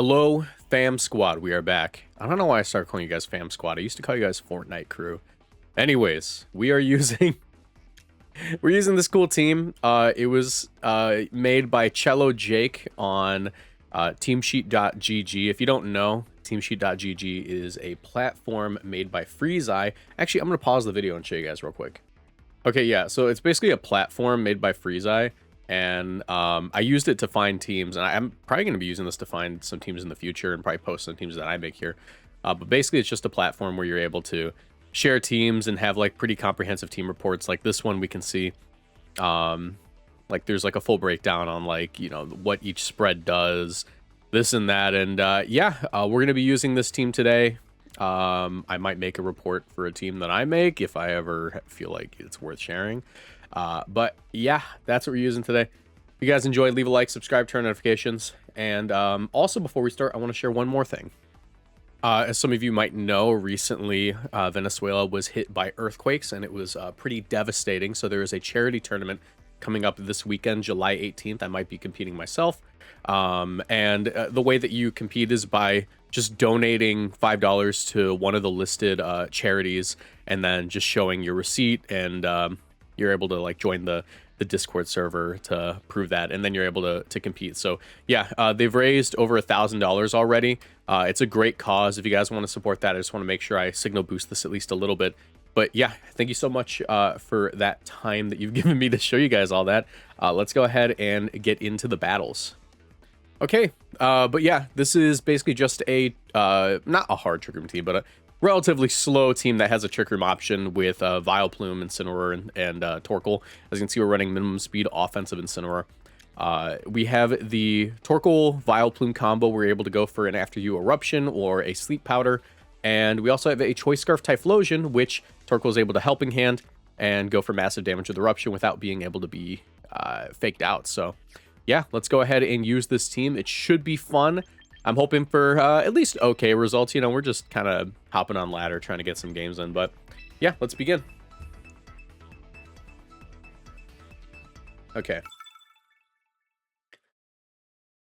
Hello, fam squad. We are back. I don't know why I started calling you guys fam squad. I used to call you guys Fortnite crew. Anyways, we are using we're using this cool team. It was made by Cello Jake on teamsheet.gg. If you don't know, teamsheet.gg is a platform made by Freeze-Eye. Actually, I'm gonna pause the video and show you guys real quick. Okay, yeah, so it's basically a platform made by Freeze-Eye, and I used it to find teams, and I'm probably going to be using this to find some teams in the future and probably post some teams that I make here. But basically, it's just a platform where you're able to share teams and have like pretty comprehensive team reports. Like this one, we can see like there's like a full breakdown on like, you know, what each spread does, this and that. And yeah, we're going to be using this team today. I might make a report for a team that I make if I ever feel like it's worth sharing. But yeah, that's what we're using today. If you guys enjoyed, leave a like, subscribe, turn notifications. And also, before we start, I want to share one more thing. As some of you might know, recently Venezuela was hit by earthquakes, and it was pretty devastating. So there is a charity tournament coming up this weekend, July 18th. I might be competing myself. And the way that you compete is by just donating $5 to one of the listed charities, and then just showing your receipt, and you're able to like join the Discord server to prove that, and then you're able to compete. So yeah, they've raised over $1,000 already. It's a great cause. If you guys want to support that, I just want to make sure I signal boost this at least a little bit. But yeah, thank you so much for that time that you've given me to show you guys all that. Let's go ahead and get into the battles. Okay, but yeah, this is basically just a, not a hard Trick Room team, but a relatively slow team that has a Trick Room option with Vileplume, Incineroar, and Torkoal. As you can see, we're running minimum speed offensive Incineroar. We have the Torkoal Vileplume combo. We're able to go for an After You Eruption or a Sleep Powder. And we also have a Choice Scarf Typhlosion, which Torkoal is able to Helping Hand and go for massive damage with Eruption without being able to be faked out. So yeah, let's go ahead and use this team. It should be fun. I'm hoping for at least okay results. You know, we're just kind of hopping on ladder trying to get some games in. But yeah, let's begin. Okay.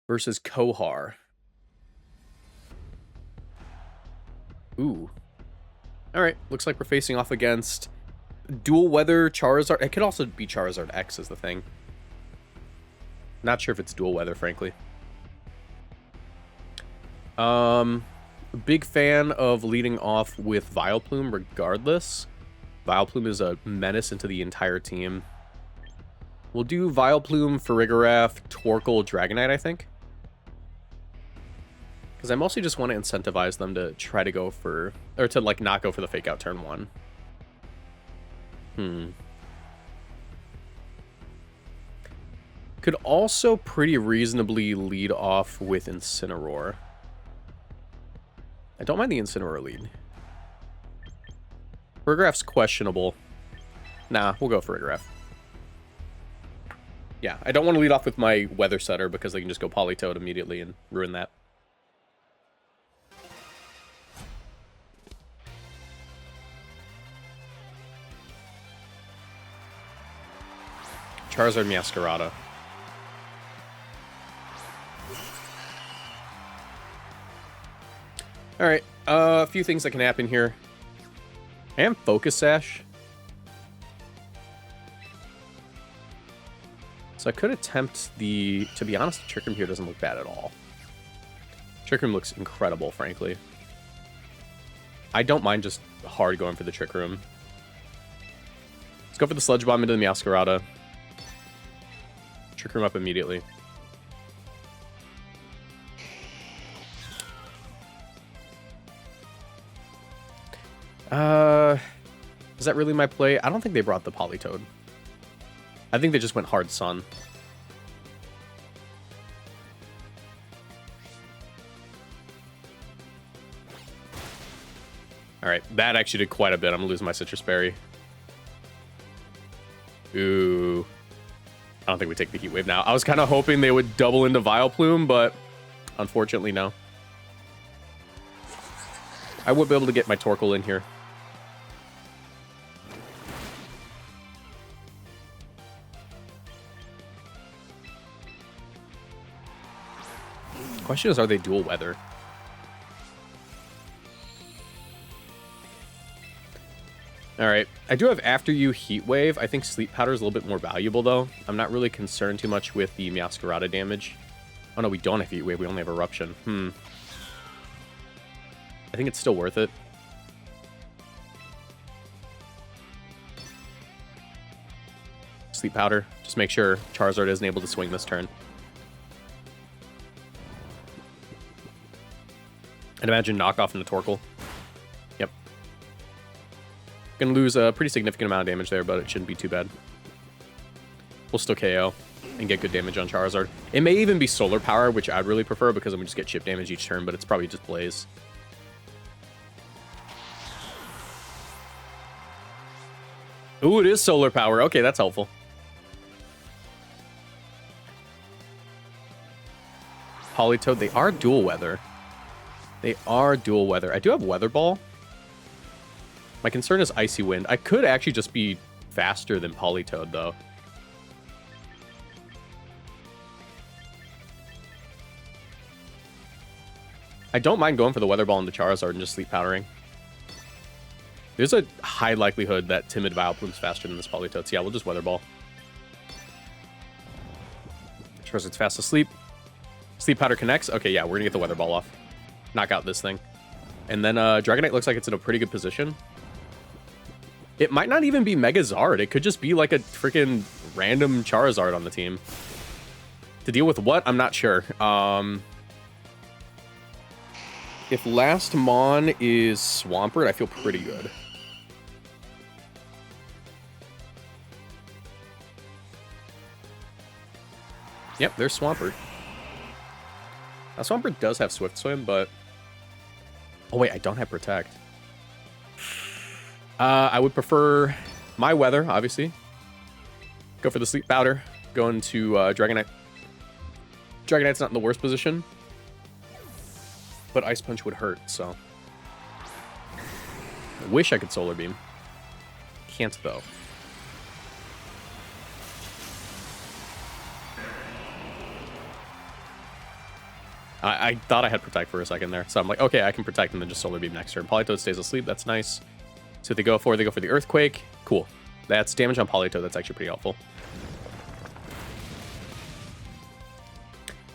Versus Kohar. Ooh. All right, looks like we're facing off against Dual Weather Charizard. It could also be Charizard X is the thing. Not sure if it's Dual Weather, frankly. Big fan of leading off with Vileplume regardless. Vileplume is a menace into the entire team. We'll do Vileplume, Farigiraf, Torkoal, Dragonite, I think. Because I mostly just want to incentivize them to try to go for, or to like not go for the fake out turn one. Could also pretty reasonably lead off with Incineroar. I don't mind the Incineroar lead. Farigiraf's questionable. Nah, we'll go Farigiraf. Yeah, I don't want to lead off with my Weather Setter because they can just go Politoed immediately and ruin that. Charizard Meowscarada. Alright, a few things that can happen here. I am Focus Sash. So I could attempt the... To be honest, the Trick Room here doesn't look bad at all. Trick Room looks incredible, frankly. I don't mind just hard going for the Trick Room. Let's go for the Sludge Bomb into the Meowscarada. Trick Room up immediately. Is that really my play? I don't think they brought the Politoed. I think they just went hard Sun. Alright, that actually did quite a bit. I'm gonna lose my Citrus Berry. Ooh. I don't think we take the Heat Wave now. I was kind of hoping they would double into Vileplume, but unfortunately, no. I would be able to get my Torkoal in here. Question is, are they dual weather? All right, I do have After You Heat Wave. I think Sleep Powder is a little bit more valuable, though. I'm not really concerned too much with the Meowscarada damage. Oh, no, we don't have Heat Wave. We only have Eruption. I think it's still worth it. Sleep Powder. Just make sure Charizard isn't able to swing this turn. I'd imagine knockoff into Torkoal. Yep. Gonna lose a pretty significant amount of damage there, but it shouldn't be too bad. We'll still KO and get good damage on Charizard. It may even be Solar Power, which I'd really prefer because I'm gonna just get chip damage each turn, but it's probably just Blaze. Ooh, it is Solar Power. Okay, that's helpful. Politoed, they are dual weather. They are dual weather. I do have Weather Ball. My concern is Icy Wind. I could actually just be faster than Politoed, though. I don't mind going for the Weather Ball into Charizard and just Sleep Powdering. There's a high likelihood that Timid Vileplume's faster than this Politoed, so yeah, we'll just Weather Ball. Charizard's fast asleep. Sleep Powder connects. Okay, yeah, we're gonna get the Weather Ball off. Knock out this thing. And then Dragonite looks like it's in a pretty good position. It might not even be Mega Zard. It could just be like a freaking random Charizard on the team. To deal with what? I'm not sure. If last Mon is Swampert, I feel pretty good. Yep, there's Swampert. Now, Swampert does have Swift Swim, but... Oh, wait, I don't have Protect. I would prefer my Weather, obviously. Go for the Sleep Powder. Go into Dragonite. Dragonite's not in the worst position. But Ice Punch would hurt, so... I wish I could Solar Beam. Can't, though. I thought I had Protect for a second there. So I'm like, okay, I can Protect and then just Solar Beam next turn. Politoed stays asleep. That's nice. So they go for the Earthquake. Cool. That's damage on Politoed. That's actually pretty helpful.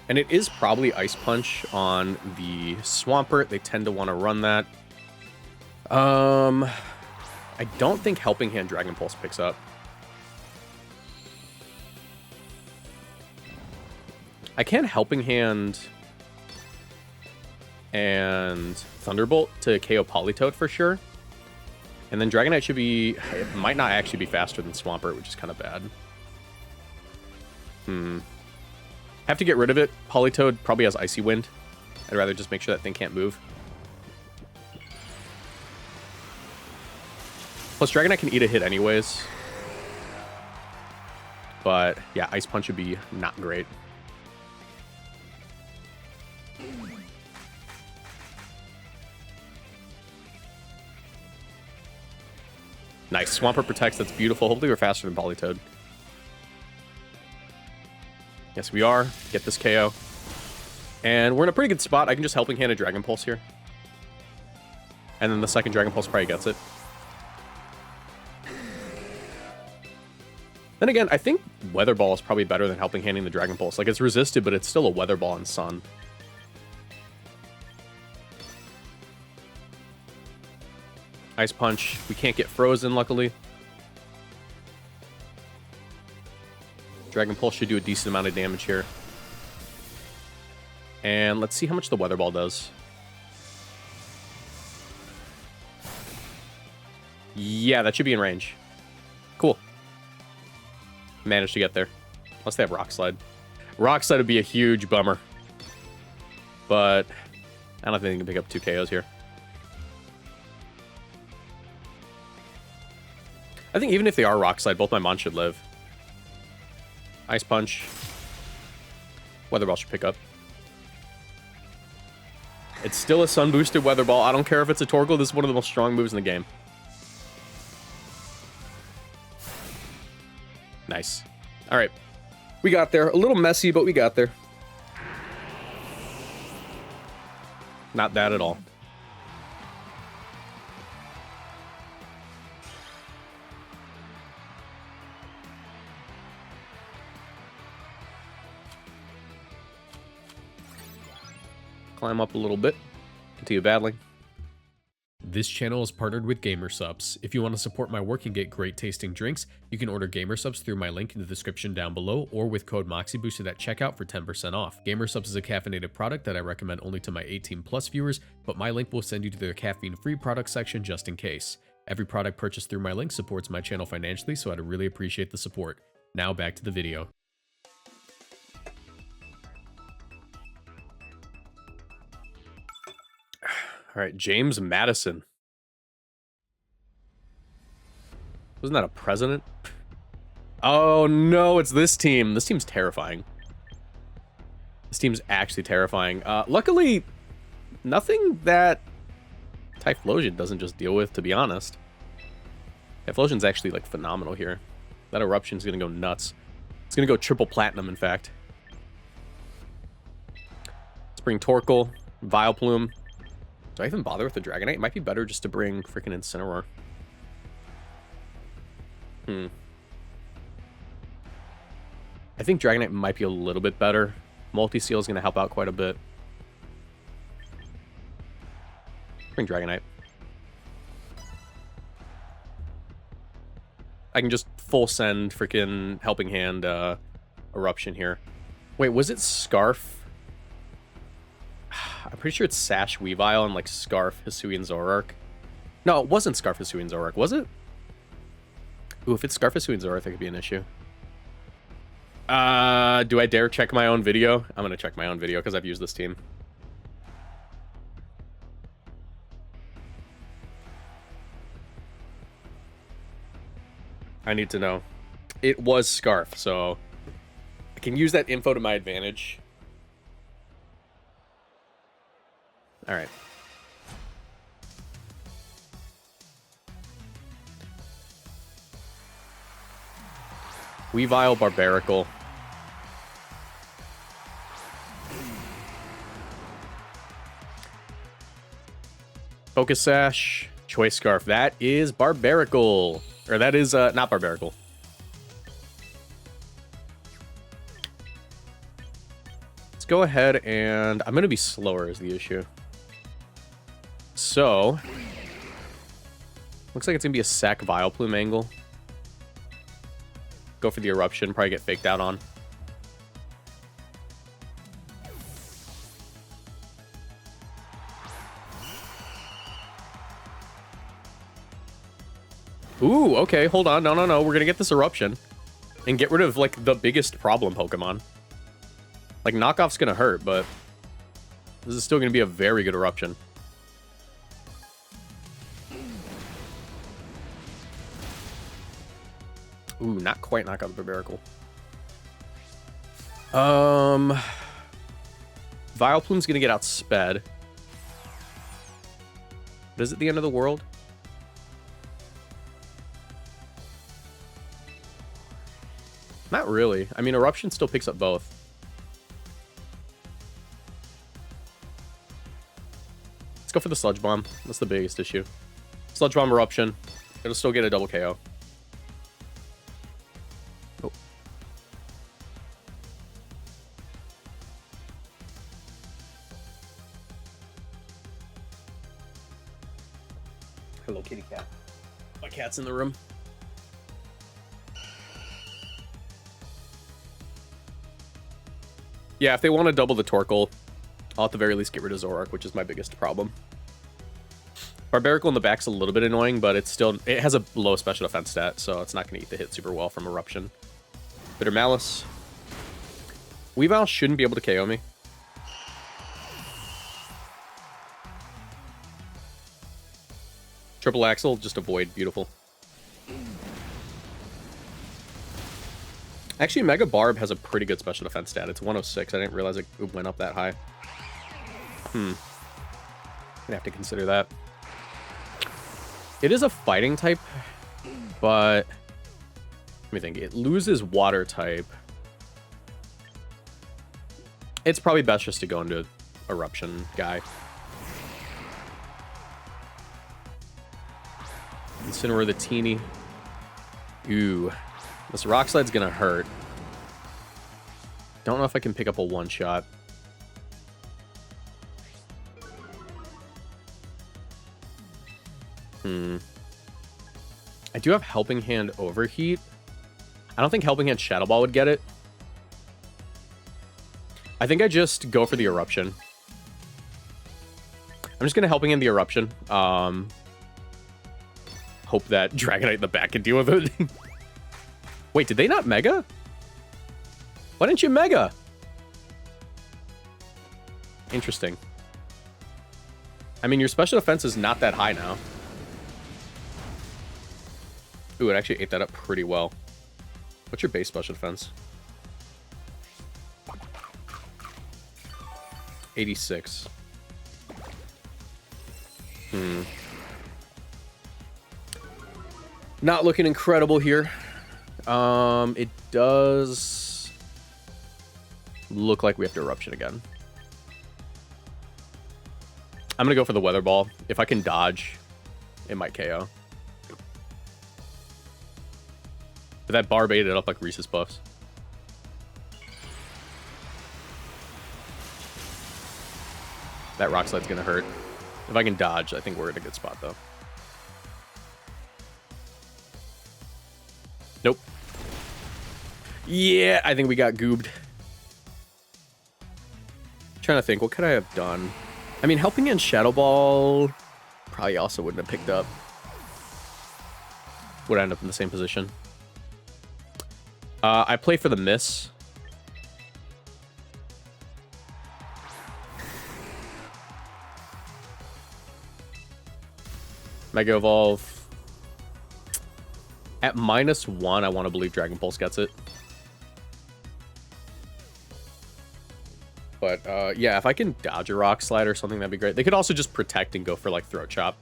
And it is probably Ice Punch on the Swampert. They tend to want to run that. I don't think Helping Hand Dragon Pulse picks up. I can Helping Hand and Thunderbolt to KO Politoed for sure. And then Dragonite should be... It might not actually be faster than Swampert, which is kind of bad. Have to get rid of it. Politoed probably has Icy Wind. I'd rather just make sure that thing can't move. Plus, Dragonite can eat a hit anyways. But, yeah, Ice Punch would be not great. Nice. Swampert protects. That's beautiful. Hopefully we're faster than Politoed. Yes, we are. Get this KO. And we're in a pretty good spot. I can just Helping Hand a Dragon Pulse here. And then the second Dragon Pulse probably gets it. Then again, I think Weather Ball is probably better than Helping Handing the Dragon Pulse. Like, it's resisted, but it's still a Weather Ball in Sun. Ice Punch. We can't get frozen, luckily. Dragon Pulse should do a decent amount of damage here. And let's see how much the Weather Ball does. Yeah, that should be in range. Cool. Managed to get there. Unless they have Rock Slide. Rock Slide would be a huge bummer. But I don't think they can pick up 2 KOs here. I think even if they are Rock Slide, both my Mons should live. Ice Punch. Weather Ball should pick up. It's still a Sun boosted Weather Ball. I don't care if it's a Torkoal. This is one of the most strong moves in the game. Nice. All right. We got there. A little messy, but we got there. Not bad at all. Climb up a little bit. Continue battling. This channel is partnered with GamerSupps. If you want to support my work and get great tasting drinks, you can order GamerSupps through my link in the description down below or with code Moxie boosted at checkout for 10% off. GamerSupps is a caffeinated product that I recommend only to my 18+ viewers, but my link will send you to their caffeine-free product section just in case. Every product purchased through my link supports my channel financially, so I'd really appreciate the support. Now back to the video. All right, James Madison. Wasn't that a president? Oh no, it's this team. This team's terrifying. This team's actually terrifying. Luckily, nothing that TYPHLOSION doesn't just deal with, to be honest. TYPHLOSION's actually, like, phenomenal here. That eruption's gonna go nuts. It's gonna go triple platinum, in fact. Let's bring Torkoal, Vileplume. Do I even bother with the Dragonite? It might be better just to bring freaking Incineroar. I think Dragonite might be a little bit better. Multi-Seal is going to help out quite a bit. Bring Dragonite. I can just full send freaking Helping Hand Eruption here. Wait, was it Scarf? I'm pretty sure it's Sash Weavile and like Scarf Hisuian Zoroark. No, it wasn't Scarf Hisuian Zoroark, was it? Ooh, if it's Scarf Hisuian Zoroark, that could be an issue. Do I dare check my own video? I'm gonna check my own video because I've used this team. I need to know. It was Scarf, so I can use that info to my advantage. All right. Weavile, Barbaracle. Focus Sash, Choice Scarf. That is Barbaracle. Or that is not Barbaracle. Let's go ahead and I'm going to be slower is the issue. So, looks like it's going to be a Sack Vileplume angle. Go for the Eruption, probably get faked out on. Ooh, okay, hold on. No, we're going to get this Eruption and get rid of, like, the biggest problem Pokemon. Like, Knockoff's going to hurt, but this is still going to be a very good Eruption. Ooh, not quite knock out the Barbaracle. Vileplume's gonna get outsped. But is it the end of the world? Not really. I mean, Eruption still picks up both. Let's go for the Sludge Bomb. That's the biggest issue. Sludge Bomb, Eruption. It'll still get a double KO. Oh. Hello, kitty cat. My cat's in the room. Yeah, if they want to double the Torkoal, I'll at the very least get rid of Zoroark, which is my biggest problem. Barbaracle in the back's a little bit annoying, but it has a low special defense stat, so it's not going to eat the hit super well from Eruption. Bitter Malice. Weavile shouldn't be able to KO me. Triple Axle, just avoid. Beautiful. Actually, Mega Barb has a pretty good special defense stat. It's 106. I didn't realize it went up that high. Gonna have to consider that. It is a fighting type, but let me think. It loses water type. It's probably best just to go into Eruption guy. Incinerate the teeny. Ooh. This rock slide's gonna hurt. Don't know if I can pick up a one-shot. I do have Helping Hand Overheat. I don't think Helping Hand Shadow Ball would get it. I think I just go for the Eruption. I'm just going to Helping Hand the Eruption. Hope that Dragonite in the back can deal with it. Wait, did they not Mega? Why didn't you Mega? Interesting. I mean, your special defense is not that high now. Ooh, it actually ate that up pretty well. What's your base special defense? 86. Not looking incredible here. It does look like we have to Eruption again. I'm gonna go for the Weather Ball. If I can dodge, it might KO. But that Barb ate it up like Reese's Puffs. That Rock Slide's gonna hurt. If I can dodge, I think we're in a good spot, though. Nope. Yeah, I think we got goobed. Trying to think, what could I have done? I mean, Helping Hand Shadow Ball probably also wouldn't have picked up. Would end up in the same position. I play for the miss. Mega Evolve. At -1, I want to believe Dragon Pulse gets it. But, yeah, if I can dodge a Rock Slide or something, that'd be great. They could also just Protect and go for, like, Throat Chop.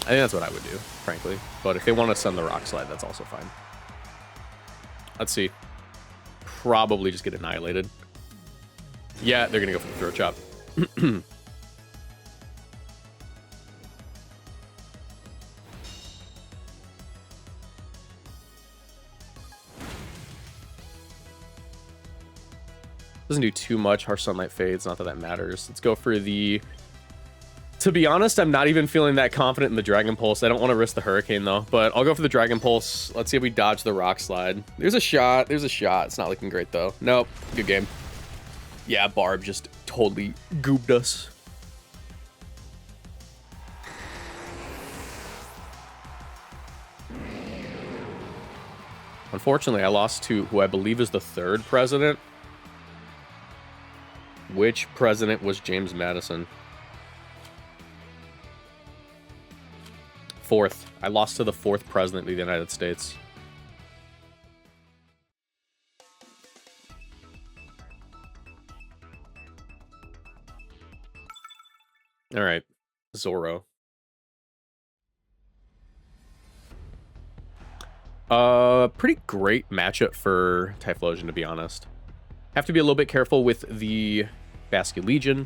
I think that's what I would do, frankly. But if they want to send the Rock Slide, that's also fine. Let's see. Probably just get annihilated. Yeah, they're going to go for the Throat Chop. Doesn't do too much. Harsh Sunlight fades. Not that that matters. Let's go for the... To be honest, I'm not even feeling that confident in the Dragon Pulse. I don't want to risk the Hurricane, though. But I'll go for the Dragon Pulse. Let's see if we dodge the Rock Slide. There's a shot. There's a shot. It's not looking great, though. Nope. Good game. Yeah, Barb just totally gooped us. Unfortunately, I lost to who I believe is the 3rd president. Which president was James Madison? 4th. I lost to the 4th president of the United States. All right. Zoro. Pretty great matchup for Typhlosion, to be honest. Have to be a little bit careful with the Basculegion.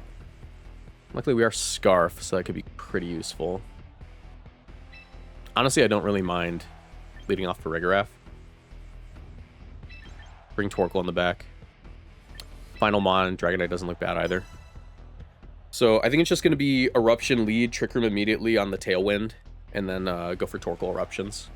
Luckily, we are Scarf, so that could be pretty useful. Honestly, I don't really mind leading off for Rigorath. Bring Torkoal in the back. Final Mon, Dragonite doesn't look bad either. So I think it's just going to be Eruption lead, Trick Room immediately on the Tailwind, and then go for Torkoal Eruptions.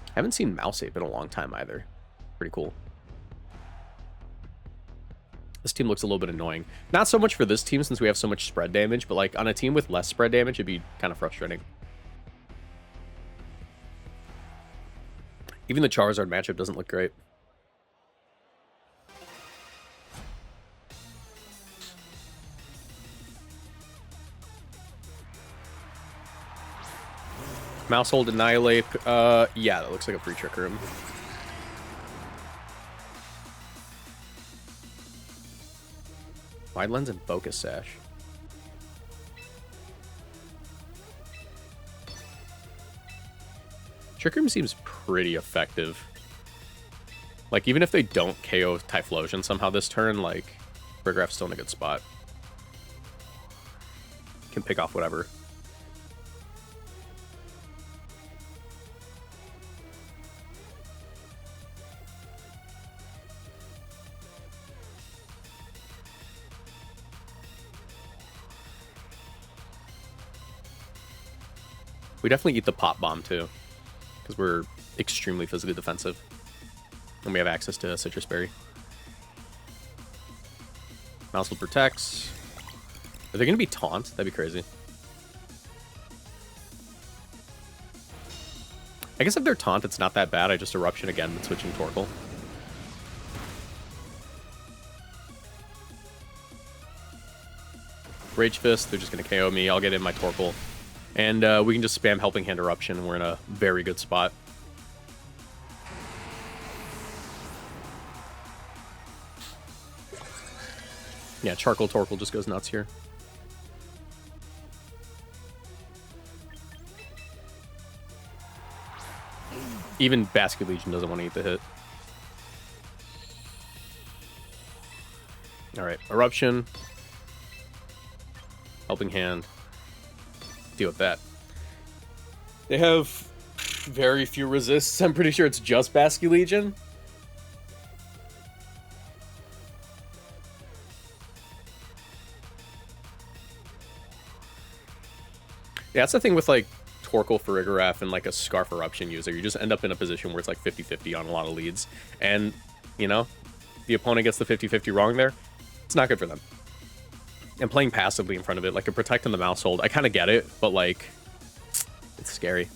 I haven't seen Mouse Ape in a long time either. Pretty cool. This team looks a little bit annoying. Not so much for this team since we have so much spread damage, but like on a team with less spread damage, it'd be kind of frustrating. Even the Charizard matchup doesn't look great. Mousehold Annihilate. Yeah, that looks like a free Trick Room. Wide Lens and Focus Sash. Trick Room seems pretty effective. Like, even if they don't KO Typhlosion somehow this turn, like, Rigraph's still in a good spot. Can pick off whatever. We definitely eat the Pop Bomb, too. Because we're extremely physically defensive. And we have access to Citrus Berry. Mousehold protects. Are they going to be taunt? That'd be crazy. I guess if they're taunt, it's not that bad. I just Eruption again and switching Torkoal. Rage Fist, they're just going to KO me. I'll get in my Torkoal. And we can just spam Helping Hand Eruption, and we're in a very good spot. Yeah, Charcoal Torkoal just goes nuts here. Even Basket Legion doesn't want to eat the hit. Alright, Eruption. Helping Hand. Deal with that. They have very few resists. I'm pretty sure it's just Basket Legion. Yeah, that's the thing with, like, Torkoal for Rigaraf and, like, a Scarf Eruption user. You just end up in a position where it's, like, 50-50 on a lot of leads. And, you know, the opponent gets the 50-50 wrong there. It's not good for them. And playing passively in front of it, like a Protect on the Mousehold, I kind of get it, but, like, it's scary.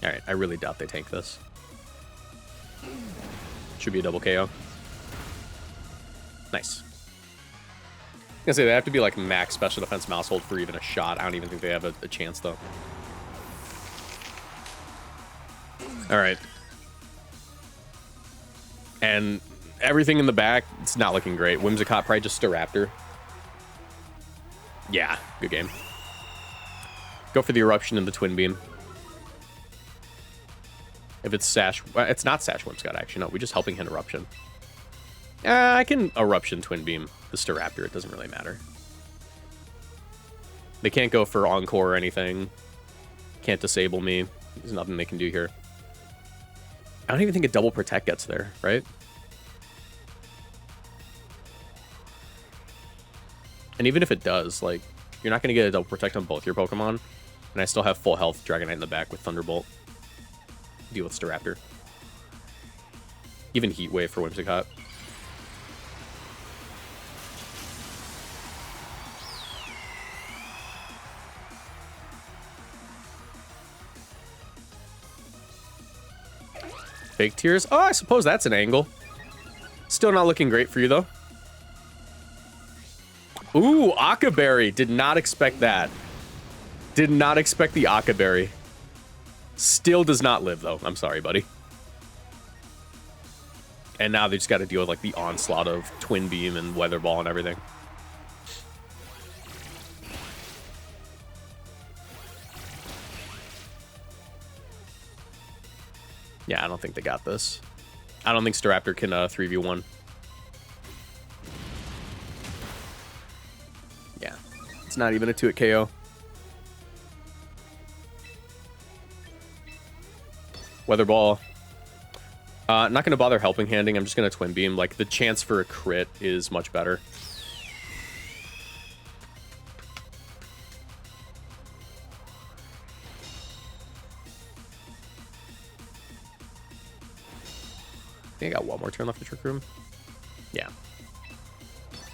Alright, I really doubt they tank this. Should be a double KO. Nice. I was gonna say, they have to be, like, max special defense Mousehold for even a shot. I don't even think they have a chance, though. Alright. And everything in the back, it's not looking great. Whimsicott probably just Staraptor. Yeah, good game. Go for the Eruption and the Twin Beam. If it's Sash... It's not Sash Whimsicott, actually. No, we just Helping Hand Eruption. I can Eruption Twin Beam the Staraptor. It doesn't really matter. They can't go for Encore or anything. Can't disable me. There's nothing they can do here. I don't even think a double Protect gets there, right? And even if it does, like, you're not going to get a double Protect on both your Pokemon. And I still have full health Dragonite in the back with Thunderbolt. Deal with Staraptor. Even Heat Wave for Whimsicott. Fake Tears. Oh, I suppose that's an angle. Still not looking great for you, though. Ooh, Akaberry. Did not expect that. Did not expect the Akaberry. Still does not live, though. I'm sorry, buddy. And now they just got to deal with, like, the onslaught of Twin Beam and Weather Ball and everything. Yeah, I don't think they got this. I don't think Staraptor can 3v1. Yeah, it's not even a 2-hit KO. Weather Ball. Not going to bother Helping Handing. I'm just going to Twin Beam. Like, the chance for a crit is much better. I think I got one more turn left to Trick Room. Yeah.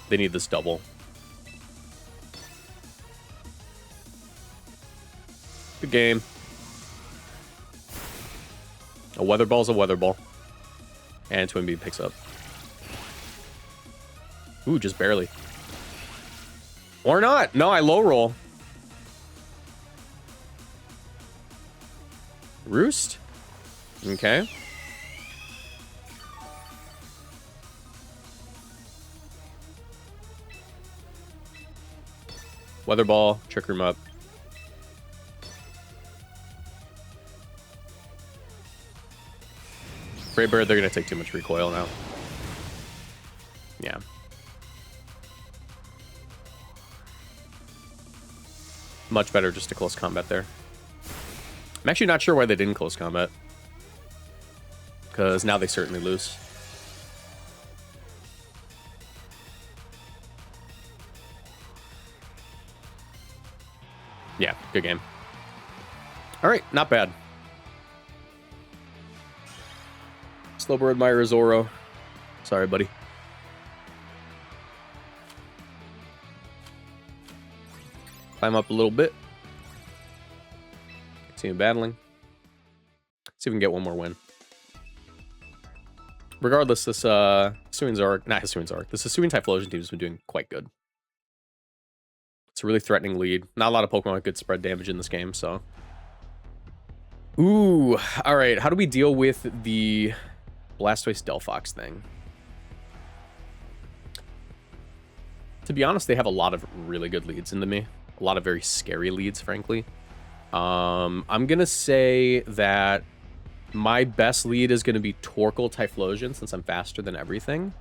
They need this double. Good game. A Weather Ball's a Weather Ball. And Twin Beam picks up. Ooh, just barely. Or not. No, I low roll. Roost? Okay. Weather Ball, Trick Room up. Brave Bird, they're going to take too much recoil now. Yeah. Much better just to close combat there. I'm actually not sure why they didn't close combat. Because now they certainly lose. Yeah, good game. All right, not bad. Slowbro admire Zoro. Sorry, buddy. Climb up a little bit. Continue battling. See if we can get one more win. Regardless, this Hisuian Zork, not Hisuian Zork, this Hisuian Typhlosion team has been doing quite good. It's a really threatening lead. Not a lot of Pokemon with good spread damage in this game, so. Ooh, all right. How do we deal with the Blastoise Delphox thing? To be honest, they have a lot of really good leads into me. A lot of very scary leads, frankly. I'm going to say that my best lead is going to be Torkoal Typhlosion, since I'm faster than everything.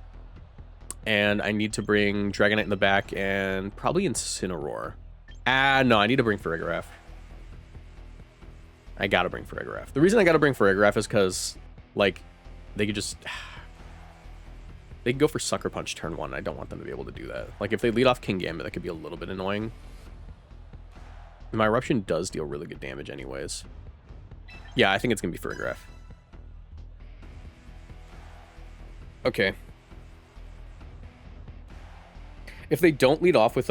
And I need to bring Dragonite in the back and probably Incineroar. No, I need to bring Farigiraf. I gotta bring Farigiraf. The reason I gotta bring Farigiraf is because, like, they could just... They could go for Sucker Punch turn 1. I don't want them to be able to do that. Like, if they lead off Kingambit, that could be a little bit annoying. And my Eruption does deal really good damage anyways. Yeah, I think it's gonna be Farigiraf. Okay. If they don't lead off with,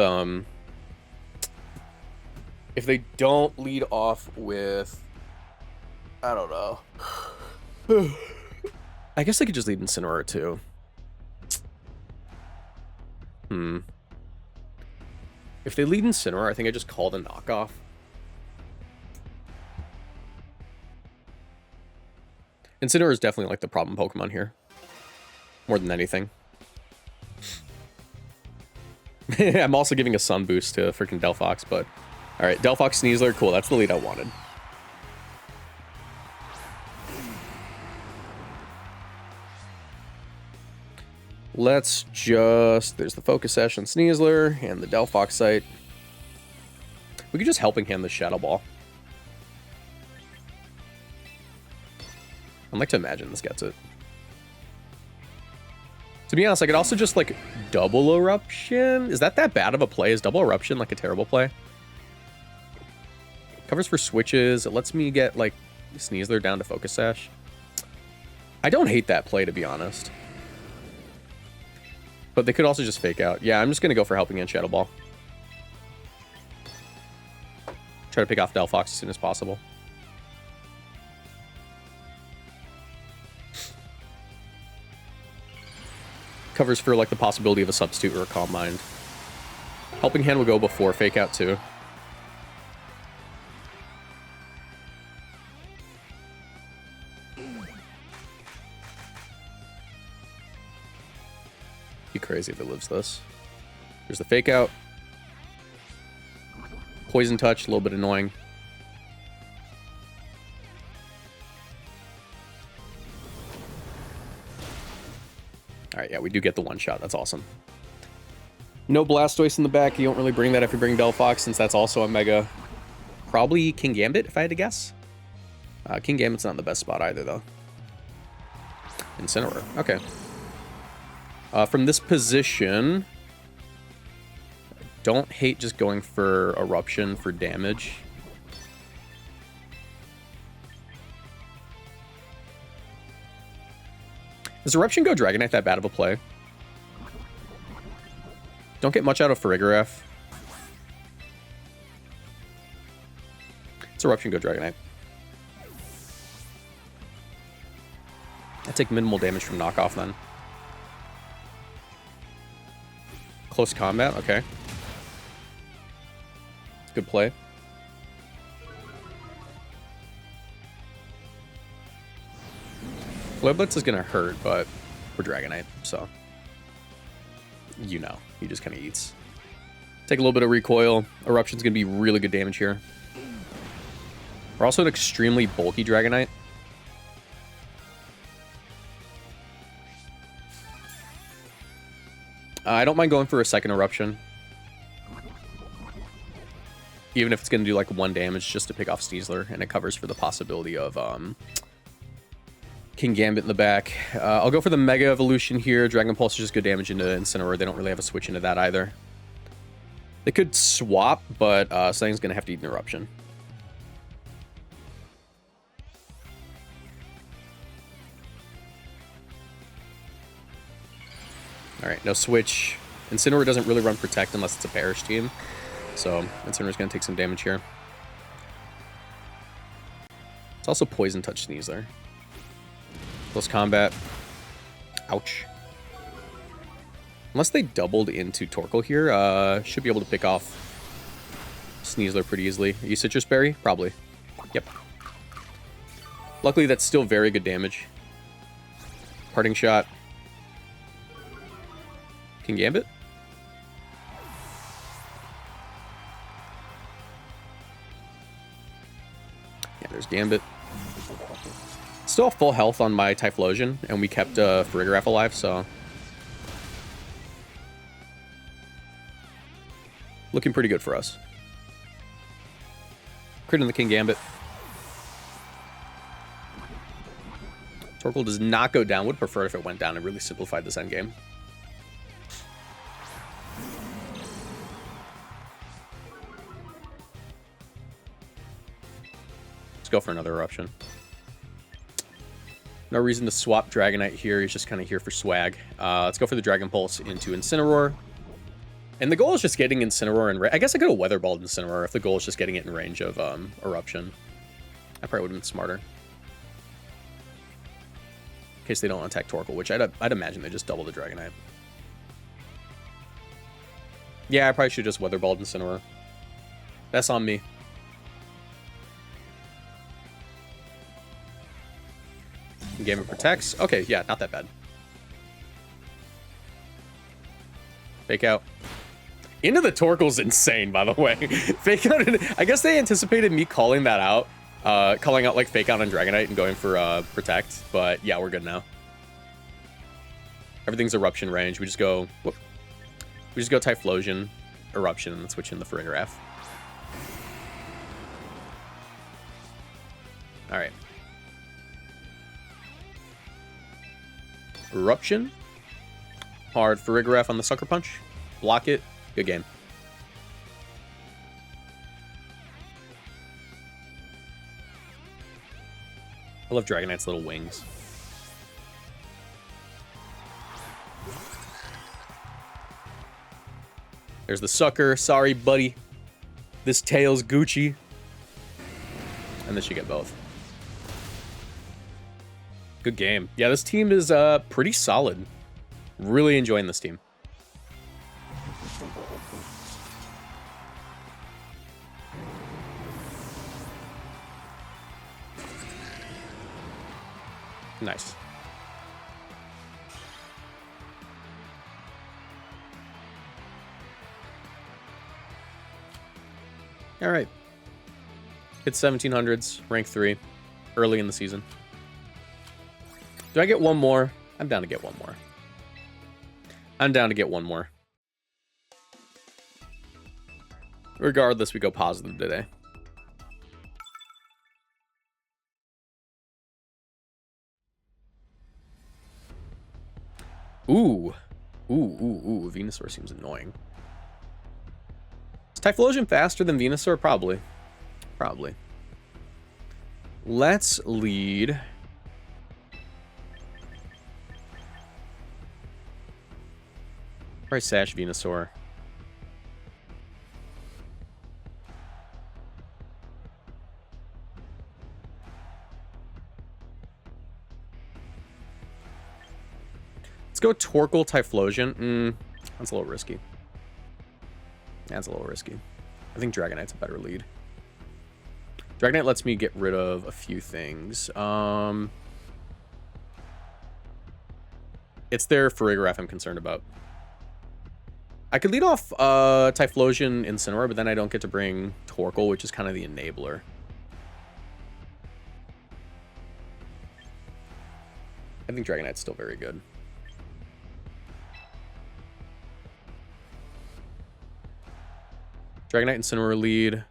If they don't lead off with... I don't know. I guess they could just lead Incineroar too. If they lead Incineroar, I think I just call the knockoff. Incineroar is definitely like the problem Pokemon here. More than anything. I'm also giving a Sun boost to freaking Delphox, but... Alright, Delphox Sneasler, cool, that's the lead I wanted. Let's just... There's the Focus Sash on Sneasler, and the Delphox site. We could just Helping Hand the Shadow Ball. I'd like to imagine this gets it. To be honest, I could also just, like, double Eruption. Is that bad of a play? Is double Eruption, like, a terrible play? Covers for switches. It lets me get, like, Sneasler down to Focus Sash. I don't hate that play, to be honest. But they could also just Fake Out. Yeah, I'm just going to go for Helping Hand Shadow Ball. Try to pick off Delphox as soon as possible. Covers for, like, the possibility of a Substitute or a Calm Mind. Helping Hand will go before Fake Out, too. Be crazy if it lives this. There's the Fake Out. Poison Touch, a little bit annoying. Alright, yeah, we do get the one shot. That's awesome. No Blastoise in the back. You don't really bring that if you bring Delphox, since that's also a Mega. Probably Kingambit, if I had to guess. Kingambit's not in the best spot either, though. Incineroar. Okay. From this position... Don't hate just going for Eruption for damage. Does Eruption go Dragonite that bad of a play? Don't get much out of Farigiraf. It's Eruption go Dragonite. I take minimal damage from knockoff then. Close combat, okay. Good play. Flare Blitz is gonna hurt, but we're Dragonite, so you know, he just kind of eats. Take a little bit of recoil. Eruption's going to be really good damage here. We're also an extremely bulky Dragonite. I don't mind going for a second Eruption. Even if it's going to do like 1 damage just to pick off Sneasler, and it covers for the possibility of King Gambit in the back. I'll go for the Mega Evolution here. Dragon Pulse is just good damage into Incineroar. They don't really have a switch into that either. They could swap, but something's going to have to eat an Eruption. Alright, no switch. Incineroar doesn't really run Protect unless it's a Perish team. So, Incineroar's going to take some damage here. It's also Poison Touch Sneasler. Close combat. Ouch. Unless they doubled into Torkoal here, should be able to pick off Sneasler pretty easily. Are you Citrus Berry? Probably. Yep. Luckily, that's still very good damage. Parting Shot. King Gambit? Yeah, there's Gambit. Still have full health on my Typhlosion, and we kept Farigiraf alive, so... looking pretty good for us. Crit in the King Gambit. Torkoal does not go down. Would prefer if it went down. It really simplified this endgame. Let's go for another Eruption. No reason to swap Dragonite here. He's just kind of here for swag. Let's go for the Dragon Pulse into Incineroar. And the goal is just getting Incineroar in range. I guess I could have Weather Balled Incineroar if the goal is just getting it in range of Eruption. That probably would have been smarter. In case they don't attack Torkoal, which I'd imagine they just double the Dragonite. Yeah, I probably should just Weather Balled Incineroar. That's on me. Game of Protects. Okay, yeah, not that bad. Fake out. Into the Torkoal's insane, by the way. Fake out. I guess they anticipated me calling that out. Calling out like Fake Out on Dragonite and going for Protect. But yeah, we're good now. Everything's Eruption range. We just go... whoop. We just go Typhlosion, Eruption, and then switch in the Farigiraf. Alright. Eruption. Hard Farigiraf on the Sucker Punch. Block it. Good game. I love Dragonite's little wings. There's the Sucker. Sorry, buddy. This tail's Gucci. And then you get both. Good game. Yeah, this team is pretty solid. Really enjoying this team. Nice. All right. Hit 1700s, rank 3, early in the season. Do I get one more? I'm down to get one more. I'm down to get one more. Regardless, we go positive today. Ooh. Ooh. Venusaur seems annoying. Is Typhlosion faster than Venusaur? Probably. Probably. Let's lead... probably Sash Venusaur. Let's go Torkoal Typhlosion. That's a little risky. That's a little risky. I think Dragonite's a better lead. Dragonite lets me get rid of a few things. It's their Farigiraf I'm concerned about. I could lead off Typhlosion Incineroar, but then I don't get to bring Torkoal, which is kind of the enabler. I think Dragonite's still very good. Dragonite Incineroar lead.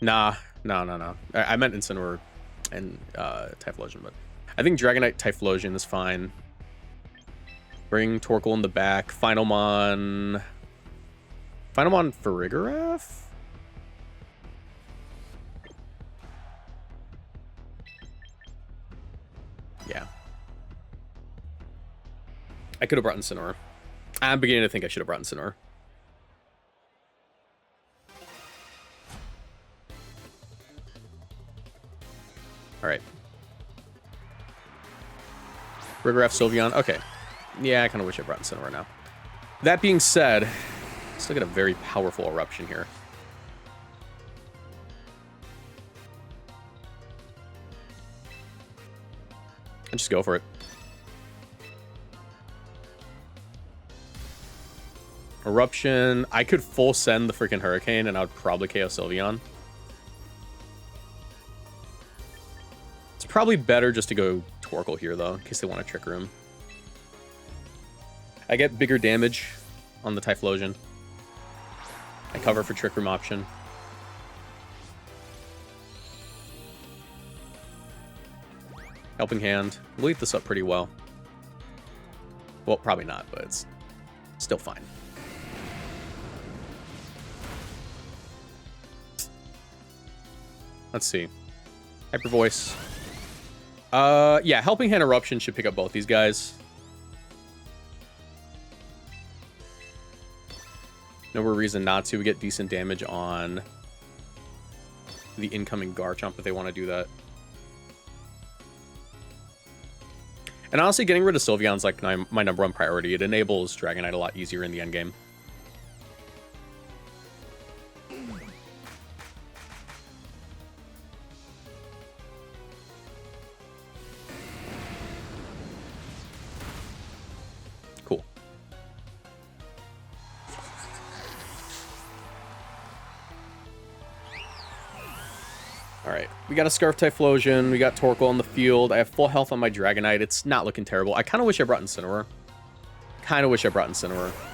Nah. I meant Incineroar and Typhlosion, but I think Dragonite Typhlosion is fine. Bring Torkoal in the back. Finalmon Farigiraf? Yeah. I could have brought Incineroar. I'm beginning to think I should have brought Incineroar. Alright. Farigiraf, Sylveon. Okay. Yeah, I kind of wish I brought Incineroar now. That being said, still get a very powerful Eruption here. And just go for it. Eruption. I could full send the freaking Hurricane and I would probably KO Sylveon. It's probably better just to go Torkoal here, though, in case they want to Trick Room. I get bigger damage on the Typhlosion. I cover for Trick Room option. Helping Hand. We'll eat this up pretty well. Well, probably not, but it's still fine. Let's see. Hyper Voice. Yeah, Helping Hand Eruption should pick up both these guys. No more reason not to. We get decent damage on the incoming Garchomp if they want to do that. And honestly, getting rid of Sylveon's like my #1 priority. It enables Dragonite a lot easier in the endgame. Cool. Alright, we got a Scarf Typhlosion, we got Torkoal on the field, I have full health on my Dragonite, it's not looking terrible. I kind of wish I brought Incineroar.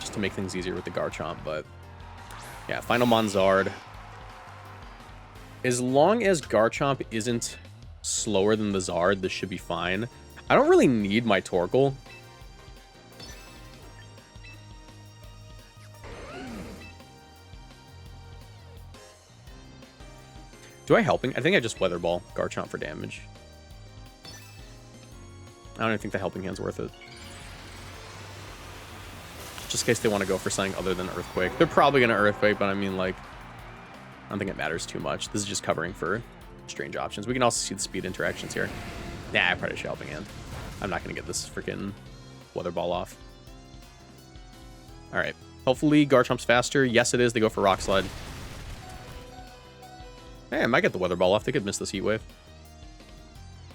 Just to make things easier with the Garchomp, but... yeah, Finalmon Zard. As long as Garchomp isn't slower than the Zard, this should be fine. I don't really need my Torkoal. Do I Helping? I think I just Weather Ball Garchomp for damage. I don't even think the Helping Hand's worth it. Just in case they want to go for something other than Earthquake. They're probably going to Earthquake, but I mean, like, I don't think it matters too much. This is just covering for strange options. We can also see the speed interactions here. Nah, I probably should Helping Hand. I'm not going to get this freaking Weather Ball off. Alright. Hopefully Garchomp's faster. Yes, it is. They go for Rock Slide. Hey, I might get the Weather Ball off. They could miss this Heat Wave.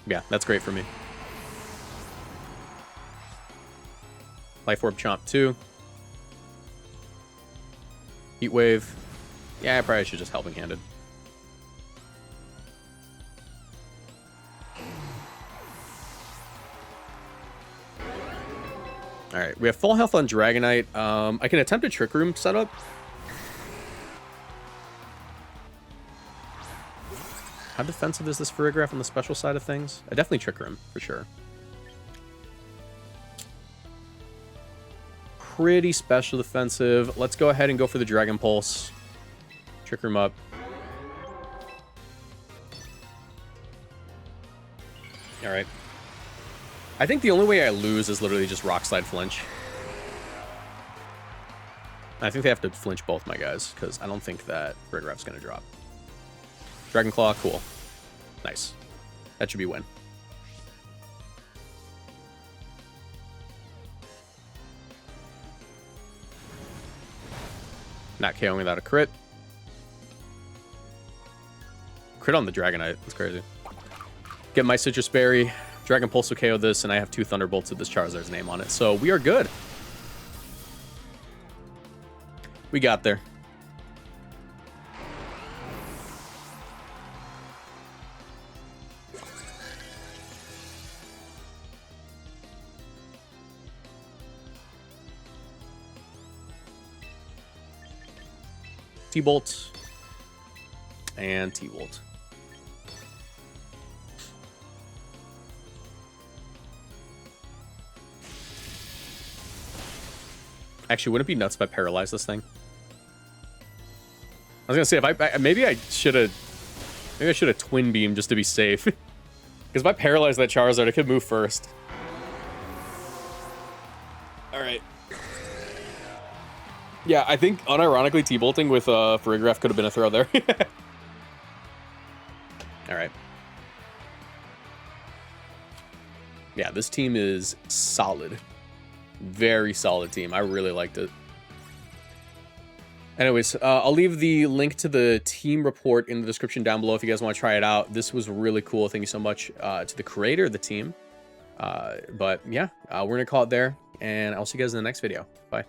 Yeah, that's great for me. Life Orb Chomp 2. Heat Wave. Yeah, I probably should just Helping Handed. Alright, we have full health on Dragonite. I can attempt a Trick Room setup. How defensive is this Farigiraf on the special side of things? I definitely Trick Room, for sure. Pretty special defensive. Let's go ahead and go for the Dragon Pulse. Trick Room up. Alright. I think the only way I lose is literally just Rock Slide Flinch. I think they have to flinch both my guys, because I don't think that Farigiraf's going to drop. Dragon Claw, cool. Nice. That should be win. Not KOing without a crit. Crit on the Dragonite. That's crazy. Get my Citrus Berry. Dragon Pulse will KO this, and I have 2 Thunderbolts with this Charizard's name on it. So we are good. We got there. T-Bolt and T-Bolt. Actually, wouldn't it be nuts if I paralyzed this thing? I was gonna say maybe I should have twin beam just to be safe. Because if I paralyze that Charizard, I could move first. All right. Yeah, I think unironically T-bolting with Farigiraf could have been a throw there. All right. Yeah, this team is solid. Very solid team. I really liked it. Anyways, I'll leave the link to the team report in the description down below if you guys want to try it out. This was really cool. Thank you so much to the creator of the team. But yeah, we're going to call it there, and I'll see you guys in the next video. Bye.